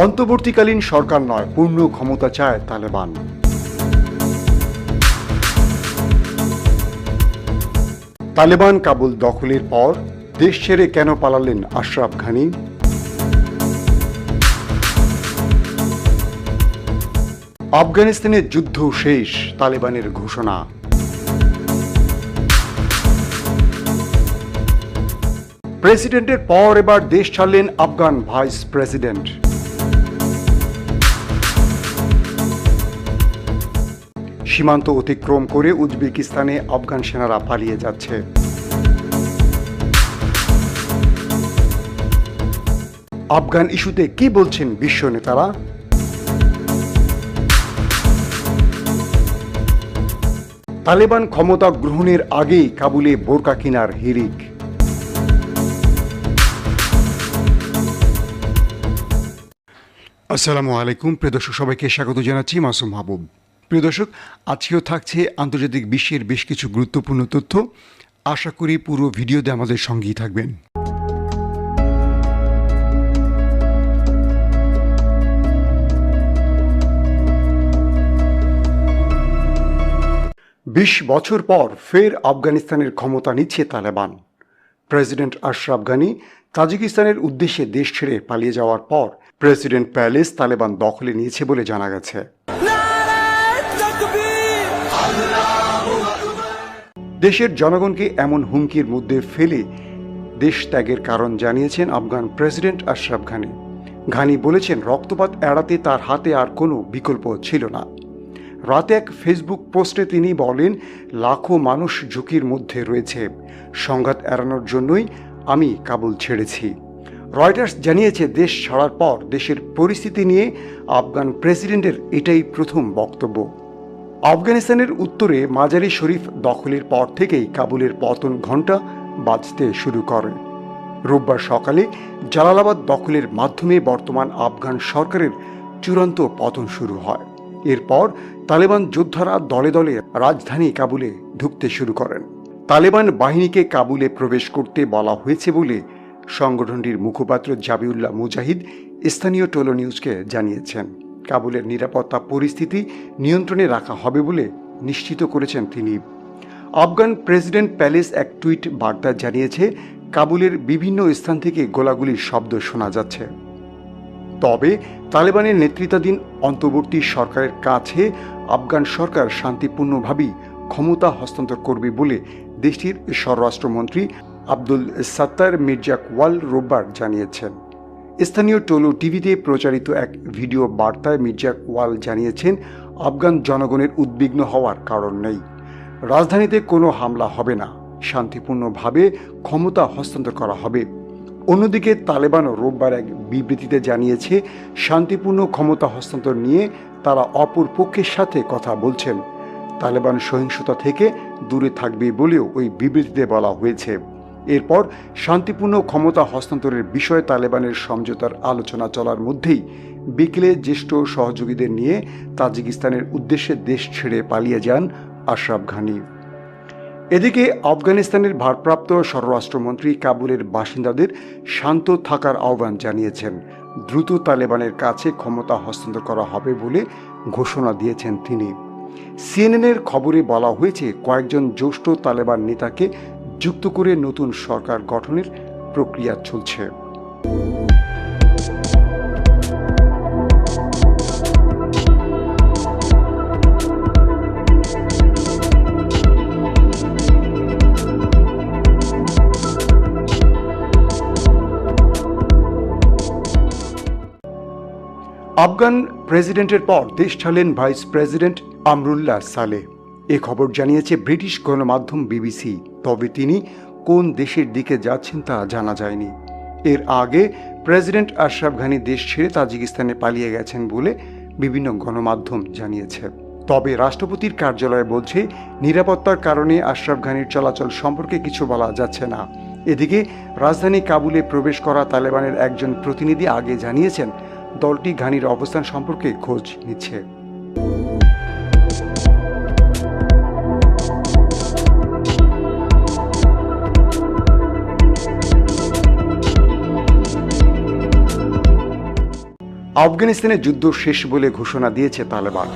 অন্তর্বর্তীকালীন সরকার নয়, পূর্ণ ক্ষমতা চায় তালেবান। তালেবান কাবুল দখলের পর দেশ ছেড়ে কেন পালালেন আশরাফ ঘানি? আফগানিস্তানের যুদ্ধ শেষ, তালেবানের ঘোষণা। প্রেসিডেন্টের পর এবার দেশ ছাড়লেন আফগান ভাইস প্রেসিডেন্ট। সীমান্ত অতিক্রম করে উজবেকিস্তানে আফগান সেনারা পালিয়ে যাচ্ছে। আফগান ইস্যুতে কি বলছেন বিশ্ব নেতারা? তালেবান ক্ষমতা গ্রহণের আগেই কাবুলে বোরকা কেনার হিড়িক। আসসালামু আলাইকুম প্রিয় দর্শক, সবাইকে স্বাগত জানাচ্ছি মাসুম মাহবুব। প্রিয় দর্শক, আজকেও থাকছে আন্তর্জাতিক বিশ্বের বেশ কিছু গুরুত্বপূর্ণ তথ্য। আশা করি পুরো ভিডিওতে আমাদের সঙ্গেই থাকবেন। 20 বছর পর ফের আফগানিস্তানের ক্ষমতা নিচ্ছে তালেবান। প্রেসিডেন্ট আশরাফ ঘানি তাজিকিস্তানের উদ্দেশ্যে দেশ ছেড়ে পালিয়ে যাওয়ার পর প্রেসিডেন্ট প্যালেস তালেবান দখলে নিয়েছে বলে জানা গেছে। দেশের জনগণকে এমন হুমকির মধ্যে ফেলে দেশ ত্যাগের কারণ জানিয়েছেন আফগান প্রেসিডেন্ট আশরাফ ঘানি। ঘানি বলেছেন, রক্তপাত এড়াতে তার হাতে আর কোনো বিকল্প ছিল না। রাতে এক ফেসবুক পোস্টে তিনি বলেন, লাখো মানুষ ঝুঁকির মধ্যে রয়েছে, সংঘাত এড়ানোর জন্যই আমি কাবুল ছেড়েছি। রয়টার্স জানিয়েছে, দেশ ছাড়ার পর দেশের পরিস্থিতি নিয়ে আফগান প্রেসিডেন্টের এটাই প্রথম বক্তব্য। আফগানিস্তানের উত্তরে মাজারি শরীফ দখলের পর থেকেই কাবুলের পতন ঘণ্টা বাজতে শুরু করে। রোববার সকালে জালালাবাদ দখলের মাধ্যমে বর্তমান আফগান সরকারের চূড়ান্ত পতন শুরু হয়। এরপর তালেবান যোদ্ধারা দলে দলে রাজধানী কাবুলে ঢুকতে শুরু করেন। তালেবান বাহিনীকে কাবুলে প্রবেশ করতে বলা হয়েছে বলে সংগঠনটির মুখপাত্র জাবিউল্লাহ মুজাহিদ স্থানীয় টোলো নিউজকে জানিয়েছেন। কাবুলের নিরাপত্তা পরিস্থিতি নিয়ন্ত্রণে রাখা হবে বলে নিশ্চিত করেছেন তিনি। আফগান প্রেসিডেন্ট প্যালেস এক টুইট বার্তা জানিয়েছে, কাবুলের বিভিন্ন স্থান থেকে গোলাগুলির শব্দ শোনা যাচ্ছে। তবে তালেবানের নেতৃত্বাধীন অন্তর্বর্তী সরকারের কাছে আফগান সরকার শান্তিপূর্ণভাবেই ক্ষমতা হস্তান্তর করবে বলে দেশটির স্বরাষ্ট্রমন্ত্রী আব্দুল সাত্তার মির্জাকওয়াল রোববার জানিয়েছেন। স্থানীয় টোলো টিভিতে প্রচারিত এক ভিডিও বার্তায় মির্জাকওয়াল জানিয়েছেন, আফগান জনগণের উদ্বিগ্ন হওয়ার কারণ নেই, রাজধানীতে কোনো হামলা হবে না, শান্তিপূর্ণভাবে ক্ষমতা হস্তান্তর করা হবে। অন্যদিকে তালেবানও রোববার এক বিবৃতিতে জানিয়েছে, শান্তিপূর্ণ ক্ষমতা হস্তান্তর নিয়ে তারা অপর পক্ষের সাথে কথা বলছেন। তালেবান সহিংসতা থেকে দূরে থাকবে বলেও ওই বিবৃতিতে বলা হয়েছে। এরপর শান্তিপূর্ণ ক্ষমতা হস্তান্তরের বিষয়ে তালেবানের সমঝোতার আলোচনা চলার মধ্যেই বিকেলে জ্যেষ্ঠ সহযোগীদের নিয়ে তাজিকিস্তানের উদ্দেশ্যে দেশ ছেড়ে পালিয়ে যান আশরাফ ঘানি। এদিকে আফগানিস্তানের ভারপ্রাপ্ত স্বরাষ্ট্রমন্ত্রী কাবুলের বাসিন্দাদের শান্ত থাকার আহ্বান জানিয়েছেন। দ্রুত তালেবানের কাছে ক্ষমতা হস্তান্তর করা হবে বলে ঘোষণা দিয়েছেন তিনি। সিএনএনের খবরে বলা হয়েছে, কয়েকজন জ্যেষ্ঠ তালেবান নেতাকে যুক্ত করে নতুন সরকার গঠনের প্রক্রিয়া চলছে। আফগান প্রেসিডেন্টের পর দেশ ছাড়লেন ভাইস প্রেসিডেন্ট আমরুল্লাহ সালেহ। এ খবর জানিয়েছে ব্রিটিশ গণমাধ্যম বিবিসি। তবে তিনি কোন দেশের দিকে যাচ্ছেন তা জানা যায়নি। এর আগে প্রেসিডেন্ট আশরাফ ঘানি দেশ ছেড়ে তাজিকিস্তানে পালিয়ে গেছেন বলে বিভিন্ন গণমাধ্যম জানিয়েছে। তবে রাষ্ট্রপতির কার্যালয় বলছে, নিরাপত্তার কারণে আশরাফ ঘানির চলাচল সম্পর্কে কিছু বলা যাচ্ছে না। এদিকে রাজধানী কাবুলে প্রবেশ করা তালেবানের একজন প্রতিনিধি আগে জানিয়েছেন, দলটি ঘানির অবস্থান সম্পর্কে খোঁজ নিচ্ছে। আফগানিস্তানে যুদ্ধ শেষ বলে ঘোষণা দিয়েছে তালেবান।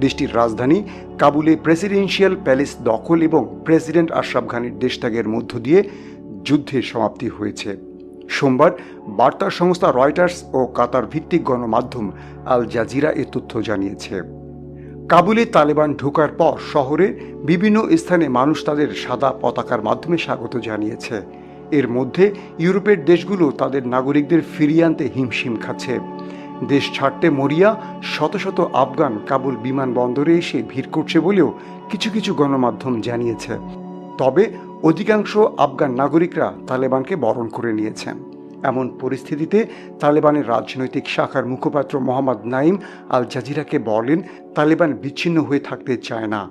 দেশটির রাজধানী কাবুলে প্রেসিডেন্সিয়াল প্যালেস দখল এবং প্রেসিডেন্ট আশরাফ ঘানির দেশত্যাগের মধ্য দিয়ে যুদ্ধের সমাপ্তি হয়েছে। সোমবার বার্তা সংস্থা রয়টার্স ও কাতার ভিত্তিক গণমাধ্যম আল জাজিরা এ তথ্য জানিয়েছে। কাবুলে তালেবান ঢোকার পর শহরের বিভিন্ন স্থানে মানুষ তাদের সাদা পতাকার মাধ্যমে স্বাগত জানিয়েছে। এর মধ্যে ইউরোপের দেশগুলো তাদের নাগরিকদের ফিরিয়ে আনতে হিমশিম খাচ্ছে। দেশ ছাড়তে মরিয়া শত শত আফগান কাবুল বিমানবন্দরে এসে ভিড় করছে বলেও কিছু কিছু গণমাধ্যম জানিয়েছে। তবে অধিকাংশ আফগান নাগরিকরা তালেবানকে বরণ করে নিয়েছেন। এমন পরিস্থিতিতে তালেবানের রাজনৈতিক শাখার মুখপাত্র মোহাম্মদ নাইম আল জাজিরাকে বলেন, তালেবান বিচ্ছিন্ন হয়ে থাকতে চায় না।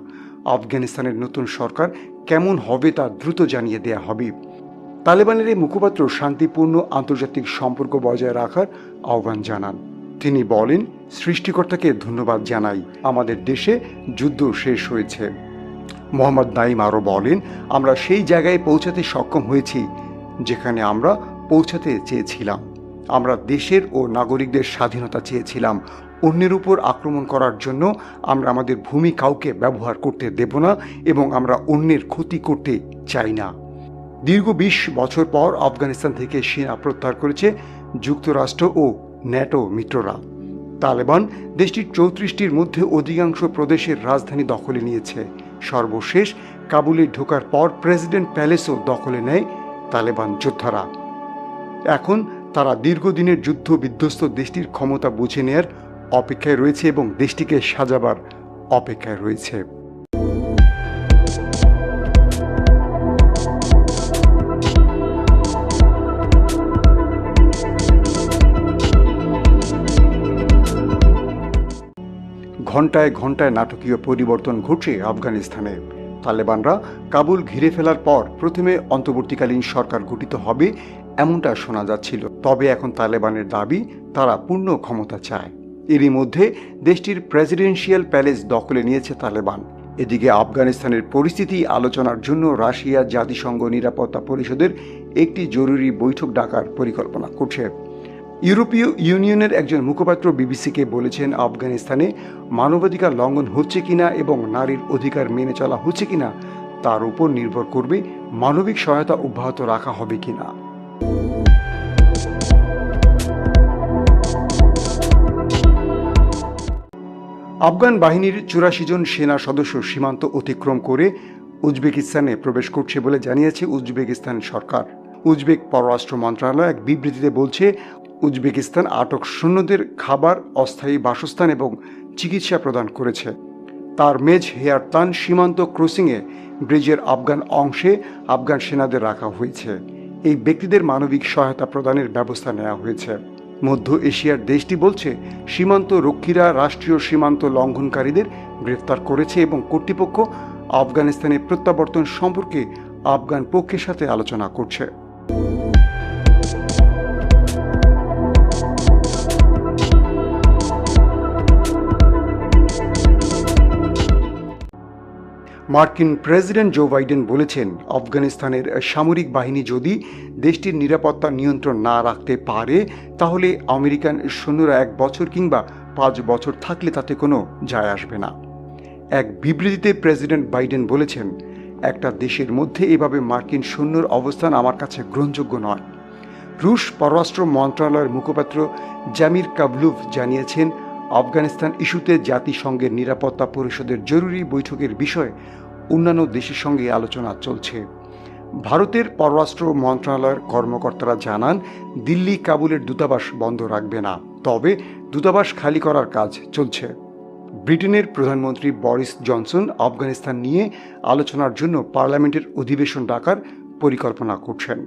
আফগানিস্তানের নতুন সরকার কেমন হবে তা দ্রুত জানিয়ে দেয়া হবে। তালেবানের এই মুখপাত্র শান্তিপূর্ণ আন্তর্জাতিক সম্পর্ক বজায় রাখার আহ্বান জানান। তিনি বলেন, সৃষ্টিকর্তাকে ধন্যবাদ জানাই, আমাদের দেশে যুদ্ধ শেষ হয়েছে। মোহাম্মদ নাইম আরও বলেন, আমরা সেই জায়গায় পৌঁছাতে সক্ষম হয়েছি যেখানে আমরা পৌঁছাতে চেয়েছিলাম। আমরা দেশের ও নাগরিকদের স্বাধীনতা চেয়েছিলাম। অন্যের উপর আক্রমণ করার জন্য আমরা আমাদের ভূমি কাউকে ব্যবহার করতে দেব না এবং আমরা অন্যের ক্ষতি করতে চাই না। দীর্ঘ 20 বছর পর আফগানিস্তান থেকে সেনা প্রত্যাহার করেছে যুক্তরাষ্ট্র ও ন্যাটো মিত্ররা। তালেবান দেশটির 34টির মধ্যে অধিকাংশ প্রদেশের রাজধানী দখলে নিয়েছে। সর্বশেষ কাবুলে ঢোকার পর প্রেসিডেন্ট প্যালেসও দখলে নেয় তালেবান যোদ্ধারা। এখন তারা দীর্ঘদিনের যুদ্ধ বিধ্বস্ত দেশটির ক্ষমতা বুঝে নেয়ার অপেক্ষায় রয়েছে এবং দেশটিকে সাজাবার অপেক্ষায় রয়েছে। ঘণ্টায় ঘণ্টায় নাটকীয় পরিবর্তন ঘটছে আফগানিস্তানে। তালেবানরা কাবুল ঘিরে ফেলার পর প্রথমে অন্তর্বর্তীকালীন সরকার গঠিত হবে এমনটা শোনা যাচ্ছিল। তবে এখন তালেবানের দাবি তারা পূর্ণ ক্ষমতা চায়। এরই মধ্যে দেশটির প্রেসিডেন্সিয়াল প্যালেস দখলে নিয়েছে তালেবান। এদিকে আফগানিস্তানের পরিস্থিতি আলোচনার জন্য রাশিয়া জাতিসংঘ নিরাপত্তা পরিষদের একটি জরুরি বৈঠক ডাকার পরিকল্পনা করছে। ইউরোপীয় ইউনিয়নের একজন মুখপাত্র বিবিসিকে বলেছেন, আফগানিস্তানে মানবাধিকার লঙ্ঘন হচ্ছে কিনা এবং নারীর অধিকার মেনে চলা হচ্ছে কিনা তার উপর নির্ভর করবে মানবিক সহায়তা অব্যাহত রাখা হবে কিনা। আফগান বাহিনীর 84 জন সেনা সদস্য সীমান্ত অতিক্রম করে উজবেকিস্তানে প্রবেশ করছে বলে জানিয়েছে উজবেকিস্তান সরকার। উজবেক পররাষ্ট্র মন্ত্রণালয় এক বিবৃতিতে বলছে, উজবেকিস্তান আটক সৈন্যদের খাবার, অস্থায়ী বাসস্থান এবং চিকিৎসা প্রদান করেছে। তার মেজ হেয়ারতান সীমান্ত ক্রসিংয়ে ব্রিজের আফগান অংশে আফগান সেনাদের রাখা হয়েছে। এই ব্যক্তিদের মানবিক সহায়তা প্রদানের ব্যবস্থা নেওয়া হয়েছে। মধ্য এশিয়ার দেশটি বলছে, সীমান্ত রক্ষীরা রাষ্ট্রীয় সীমান্ত লঙ্ঘনকারীদের গ্রেফতার করেছে এবং কর্তৃপক্ষ আফগানিস্তানে প্রত্যাবর্তন সম্পর্কে আফগান পক্ষের সাথে আলোচনা করছে। মার্কিন প্রেসিডেন্ট জো বাইডেন বলেছেন, আফগানিস্তানের সামরিক বাহিনী যদি দেশটির নিরাপত্তা নিয়ন্ত্রণ না রাখতে পারে তাহলে আমেরিকান সৈন্যরা 1 বছর কিংবা 5 বছর থাকলে তাতে কোনো যায় আসবে না। এক বিবৃতিতে প্রেসিডেন্ট বাইডেন বলেছেন, একটা দেশের মধ্যে এভাবে মার্কিন সৈন্যর অবস্থান আমার কাছে গ্রহণযোগ্য নয়। রুশ পররাষ্ট্র মন্ত্রণালয়ের মুখপাত্র জামির কাবলুভ জানিয়েছেন, আফগানিস্তান ইস্যুতে জাতিসংঘের নিরাপত্তা পরিষদের জরুরি বৈঠকের বিষয়ে অন্যান্য দেশের সঙ্গে আলোচনা চলছে। ভারতের পররাষ্ট্র মন্ত্রণালয়ের কর্মকর্তারা জানান, দিল্লি কাবুলের দূতাবাস বন্ধ রাখবে না, তবে দূতাবাস খালি করার কাজ চলছে। ব্রিটেনের প্রধানমন্ত্রী বরিস জনসন আফগানিস্তান নিয়ে আলোচনার জন্য পার্লামেন্টের অধিবেশন ডাকার পরিকল্পনা করছেন।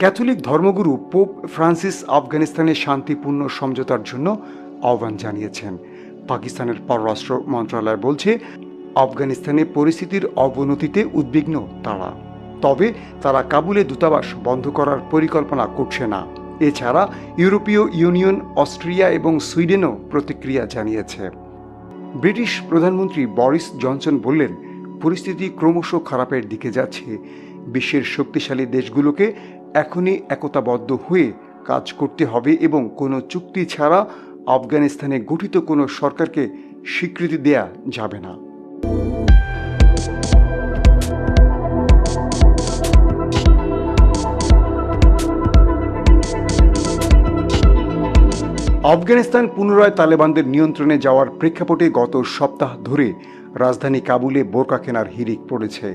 ক্যাথলিক ধর্মগুরু পোপ ফ্রান্সিস আফগানিস্তানে শান্তিপূর্ণ সমঝোতার জন্য আহ্বান জানিয়েছেন। পাকিস্তানের পররাষ্ট্র মন্ত্রণালয় বলছে, আফগানিস্তানে পরিস্থিতির অবনতিতে উদ্বিগ্ন তারা, তবে তারা কাবুলে দূতাবাস বন্ধ করার পরিকল্পনা করছে না। এছাড়া ইউরোপীয় ইউনিয়ন, অস্ট্রিয়া এবং সুইডেনও প্রতিক্রিয়া জানিয়েছে। ব্রিটিশ প্রধানমন্ত্রী বরিস জনসন বললেন, পরিস্থিতি ক্রমশ খারাপের দিকে যাচ্ছে। বিশ্বের শক্তিশালী দেশগুলোকে এখনই একতাবদ্ধ হয়ে কাজ করতে হবে এবং কোনো চুক্তি ছাড়া আফগানিস্তানে গঠিত কোনো সরকারকে স্বীকৃতি দেয়া যাবে না। আফগানিস্তান পুনরায় তালেবানদের নিয়ন্ত্রণে যাওয়ার প্রেক্ষাপটে গত সপ্তাহ ধরে রাজধানী কাবুলে বোরকা কেনার হিড়িক পড়েছে।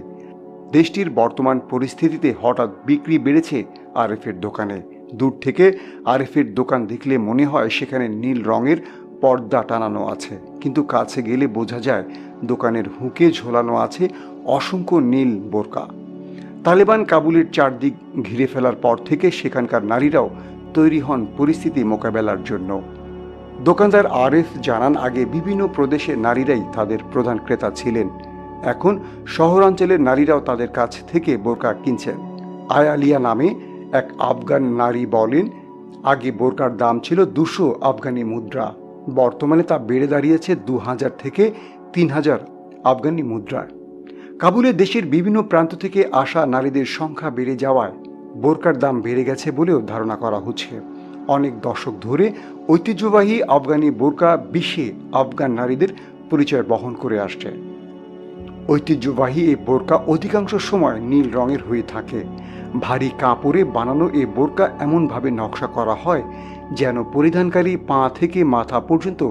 দেশটির বর্তমান পরিস্থিতিতে হঠাৎ বিক্রি বেড়েছে আরএফের দোকানে। দূর থেকে আরএফের দোকান দেখলে মনে হয় সেখানে নীল রঙের পর্দা টানানো আছে, কিন্তু কাছে গেলে বোঝা যায় দোকানের হুকে ঝোলানো আছে অসংখ্য নীল বোরকা। তালেবান কাবুলের চারদিক ঘিরে ফেলার পর থেকে সেখানকার নারীরাও তৈরি হন পরিস্থিতি মোকাবেলার জন্য। দোকানদার আরএফ জানান, আগে বিভিন্ন প্রদেশে নারীরাই তাদের প্রধান ক্রেতা ছিলেন, এখন শহরাঞ্চলের নারীরাও তাদের কাছ থেকে বোরকা কিনছেন। আয়ালিয়া নামে এক আফগান নারী বলেন, আগে বোরকার দাম ছিল 200 আফগানি মুদ্রা, বর্তমানে তা বেড়ে দাঁড়িয়েছে 2000 থেকে 3000 আফগানি মুদ্রা। কাবুলে দেশের বিভিন্ন প্রান্ত থেকে আসা নারীদের সংখ্যা বেড়ে যাওয়ায় বোরকার দাম বেড়ে গেছে বলেও ধারণা করা হচ্ছে। অনেক দশক ধরে ঐতিহ্যবাহী আফগানি বোরকা বিশ্বে আফগান নারীদের পরিচয় বহন করে আসছে। ঐতিহ্যবাহী এই বোরকা অধিকাংশ সময় নীল রঙের হয়ে থাকে। ভারী কাপড়ে বানানো এই বোরকা এমনভাবে নকশা করা হয় যেন পরিধানকারী পা থেকে মাথা পর্যন্ত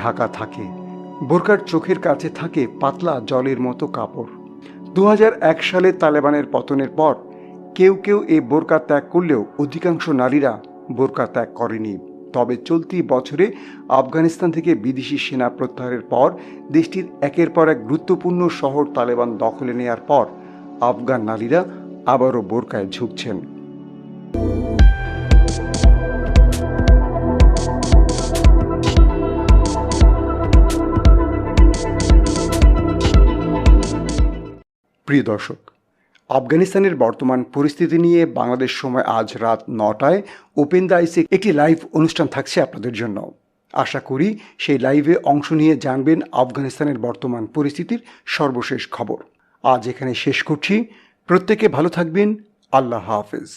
ঢাকা থাকে। বোরকার চোখের কাছে থাকে পাতলা জলের মতো কাপড়। 2001 সালে তালেবানের পতনের পর কেউ কেউ এই বোরকা ত্যাগ করলেও অধিকাংশ নারীরা বোরকা ত্যাগ করেনি। তবে চলতি বছরে আফগানিস্তান থেকে বিদেশি সেনা প্রত্যাহারের পর দেশটির একের পর এক গুরুত্বপূর্ণ শহর তালেবান দখলে নেয়ার পর আফগান নারীরা আবারও বোরকায় ঝুঁকছেন। প্রিয় দর্শক, আফগানিস্তানের বর্তমান পরিস্থিতি নিয়ে বাংলাদেশ সময় আজ রাত 9টায় ওপেন দ্য আইসে একটি লাইভ অনুষ্ঠান থাকছে আপনাদের জন্য। আশা করি সেই লাইভে অংশ নিয়ে জানবেন আফগানিস্তানের বর্তমান পরিস্থিতির সর্বশেষ খবর। আজ এখানে শেষ করছি। প্রত্যেকে ভালো থাকবেন। আল্লাহ হাফেজ।